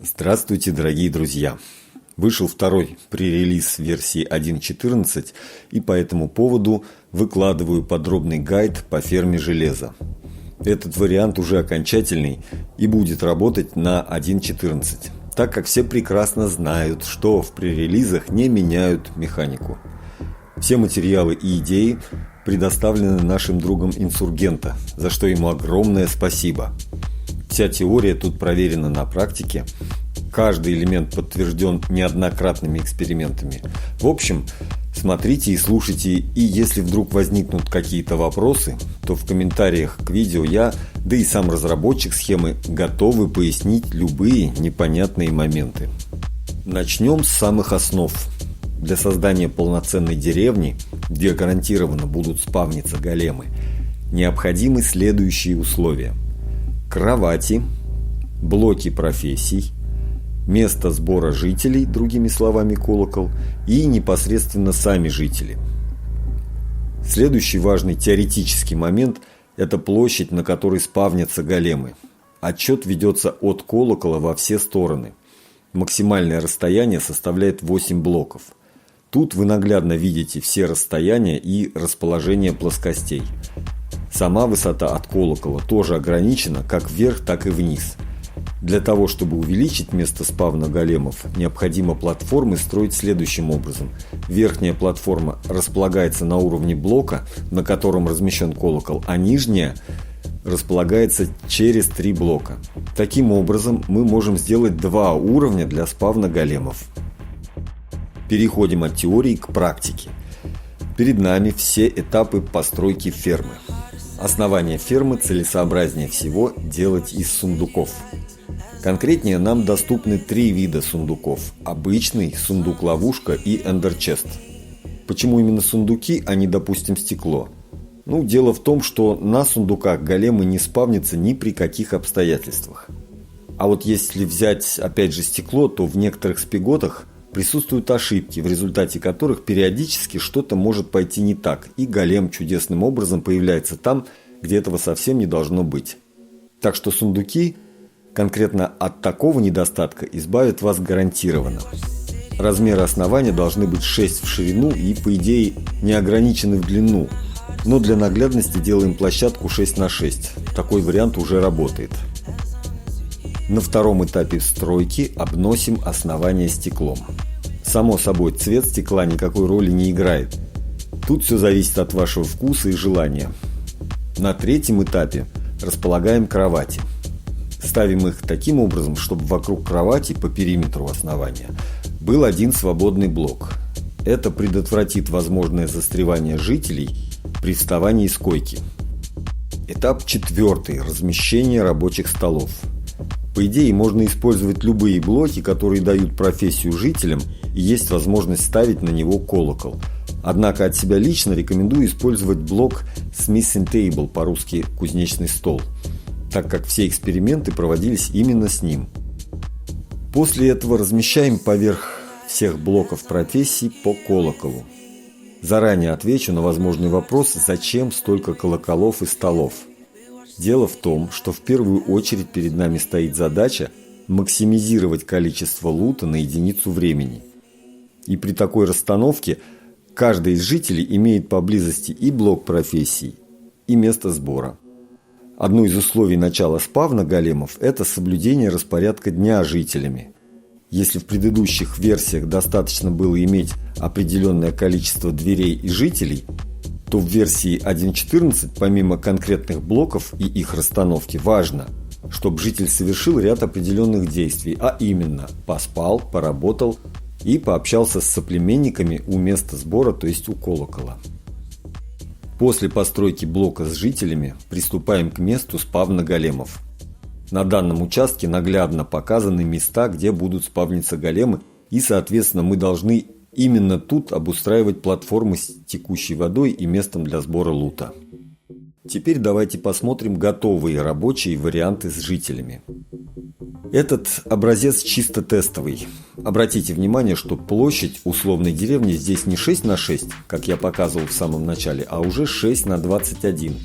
Здравствуйте, дорогие друзья! Вышел второй пререлиз версии 1.14, и по этому поводу выкладываю подробный гайд по ферме железа. Этот вариант уже окончательный и будет работать на 1.14, так как все прекрасно знают, что в пререлизах не меняют механику. Все материалы и идеи предоставлены нашим другом Инсургента, за что ему огромное спасибо. Вся теория тут проверена на практике. Каждый элемент подтвержден неоднократными экспериментами. В общем, смотрите и слушайте, и если вдруг возникнут какие-то вопросы, то в комментариях к видео я, да и сам разработчик схемы, готовы пояснить любые непонятные моменты. Начнем с самых основ. Для создания полноценной деревни, где гарантированно будут спавниться големы, необходимы следующие условия: кровати, блоки профессий, место сбора жителей, другими словами колокол, и непосредственно сами жители. Следующий важный теоретический момент – это площадь, на которой спавнятся големы. Отсчет ведется от колокола во все стороны. Максимальное расстояние составляет 8 блоков. Тут вы наглядно видите все расстояния и расположение плоскостей. Сама высота от колокола тоже ограничена как вверх, так и вниз. Для того, чтобы увеличить место спавна големов, необходимо платформы строить следующим образом. Верхняя платформа располагается на уровне блока, на котором размещен колокол, а нижняя располагается через 3 блока. Таким образом, мы можем сделать 2 уровня для спавна големов. Переходим от теории к практике. Перед нами все этапы постройки фермы. Основание фермы целесообразнее всего делать из сундуков. Конкретнее нам доступны 3 вида сундуков: обычный, сундук-ловушка и эндерчест. Почему именно сундуки, а не, допустим, стекло? Дело в том, что на сундуках големы не спавнятся ни при каких обстоятельствах. А вот если взять опять же стекло, то в некоторых спиготах присутствуют ошибки, в результате которых периодически что-то может пойти не так, и голем чудесным образом появляется там, где этого совсем не должно быть. Так что сундуки конкретно от такого недостатка избавят вас гарантированно. Размеры основания должны быть 6 в ширину и, по идее, не ограничены в длину. Но для наглядности делаем площадку 6 на 6. Такой вариант уже работает. На втором этапе стройки обносим основание стеклом. Само собой, цвет стекла никакой роли не играет. Тут все зависит от вашего вкуса и желания. На третьем этапе располагаем кровати. Ставим их таким образом, чтобы вокруг кровати по периметру основания был один свободный блок. Это предотвратит возможное застревание жителей при вставании с койки. Этап 4. Размещение рабочих столов. По идее, можно использовать любые блоки, которые дают профессию жителям, и есть возможность ставить на него колокол. Однако от себя лично рекомендую использовать блок Smithing Table, по-русски кузнечный стол, так как все эксперименты проводились именно с ним. После этого размещаем поверх всех блоков профессий по колоколу. Заранее отвечу на возможный вопрос, зачем столько колоколов и столов. Дело в том, что в первую очередь перед нами стоит задача максимизировать количество лута на единицу времени. И при такой расстановке каждый из жителей имеет поблизости и блок профессий, и место сбора. Одно из условий начала спавна големов – это соблюдение распорядка дня жителями. Если в предыдущих версиях достаточно было иметь определенное количество дверей и жителей, то в версии 1.14 помимо конкретных блоков и их расстановки важно, чтобы житель совершил ряд определенных действий, а именно поспал, поработал и пообщался с соплеменниками у места сбора, то есть у колокола. После постройки блока с жителями приступаем к месту спавна големов. На данном участке наглядно показаны места, где будут спавниться големы, и, соответственно, мы должны именно тут обустраивать платформы с текущей водой и местом для сбора лута. Теперь давайте посмотрим готовые рабочие варианты с жителями. Этот образец чисто тестовый. Обратите внимание, что площадь условной деревни здесь не 6 на 6, как я показывал в самом начале, а уже 6 на 21.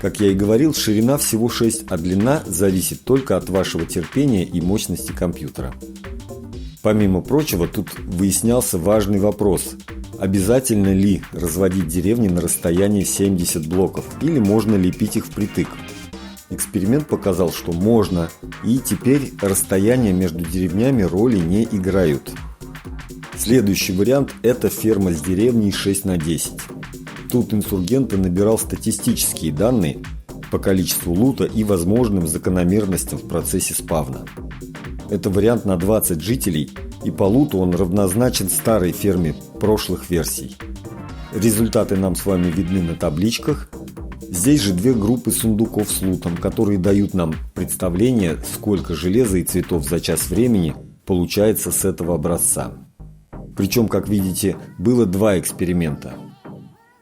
Как я и говорил, ширина всего 6, а длина зависит только от вашего терпения и мощности компьютера. Помимо прочего, тут выяснялся важный вопрос: обязательно ли разводить деревни на расстоянии 70 блоков или можно лепить их впритык? Эксперимент показал, что можно, и теперь расстояния между деревнями роли не играют. Следующий вариант – это ферма с деревней 6 на 10. Тут инсургенты набирал статистические данные по количеству лута и возможным закономерностям в процессе спавна. Это вариант на 20 жителей, и по луту он равнозначен старой ферме прошлых версий. Результаты нам с вами видны на табличках. Здесь же две группы сундуков с лутом, которые дают нам представление, сколько железа и цветов за час времени получается с этого образца. Причем, как видите, было два эксперимента.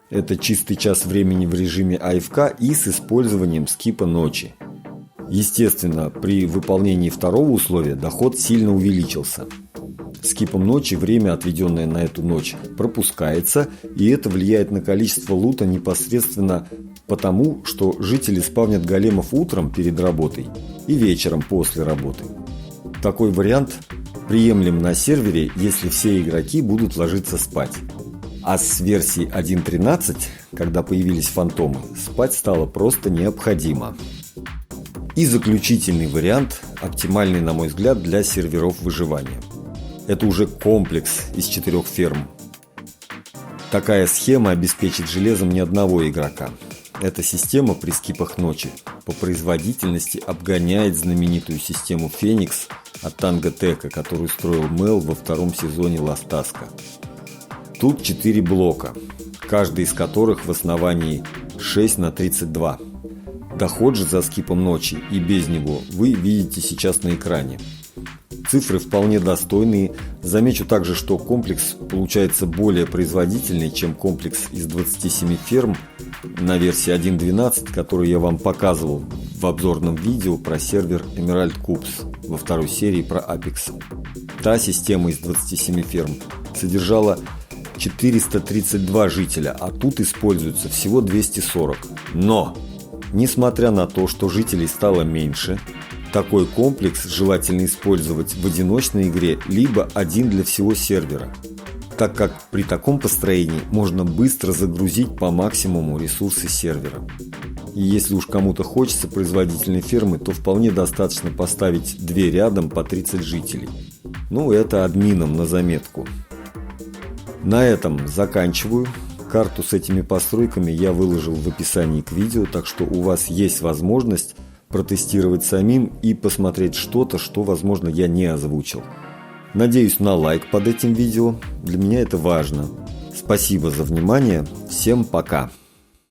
Это чистый час времени в режиме АФК и с использованием скипа ночи. Естественно, при выполнении второго условия доход сильно увеличился. Скипом ночи время, отведенное на эту ночь, пропускается, и это влияет на количество лута непосредственно потому, что жители спавнят големов утром перед работой и вечером после работы. Такой вариант приемлем на сервере, если все игроки будут ложиться спать. А с версии 1.13, когда появились фантомы, спать стало просто необходимо. И заключительный вариант, оптимальный, на мой взгляд, для серверов выживания. Это уже комплекс из 4 ферм. Такая схема обеспечит железом ни одного игрока. Эта система при скипах ночи по производительности обгоняет знаменитую систему Феникс от Танготека, которую строил Мел во втором сезоне Ластаска. Тут 4 блока, каждый из которых в основании 6 на 32. Доход же за скипом ночи и без него вы видите сейчас на экране. Цифры вполне достойные. Замечу также, что комплекс получается более производительный, чем комплекс из 27 ферм на версии 1.12, который я вам показывал в обзорном видео про сервер Emerald Cubes во второй серии про Apex. Та система из 27 ферм содержала 432 жителя, а тут используется всего 240. Но, несмотря на то, что жителей стало меньше, такой комплекс желательно использовать в одиночной игре, либо один для всего сервера, так как при таком построении можно быстро загрузить по максимуму ресурсы сервера. И если уж кому-то хочется производительной фермы, то вполне достаточно поставить 2 рядом по 30 жителей. Ну, это админам на заметку. На этом заканчиваю. Карту с этими постройками я выложил в описании к видео, так что у вас есть возможность протестировать самим и посмотреть что-то, что, возможно, я не озвучил. Надеюсь на лайк под этим видео, для меня это важно. Спасибо за внимание, всем пока!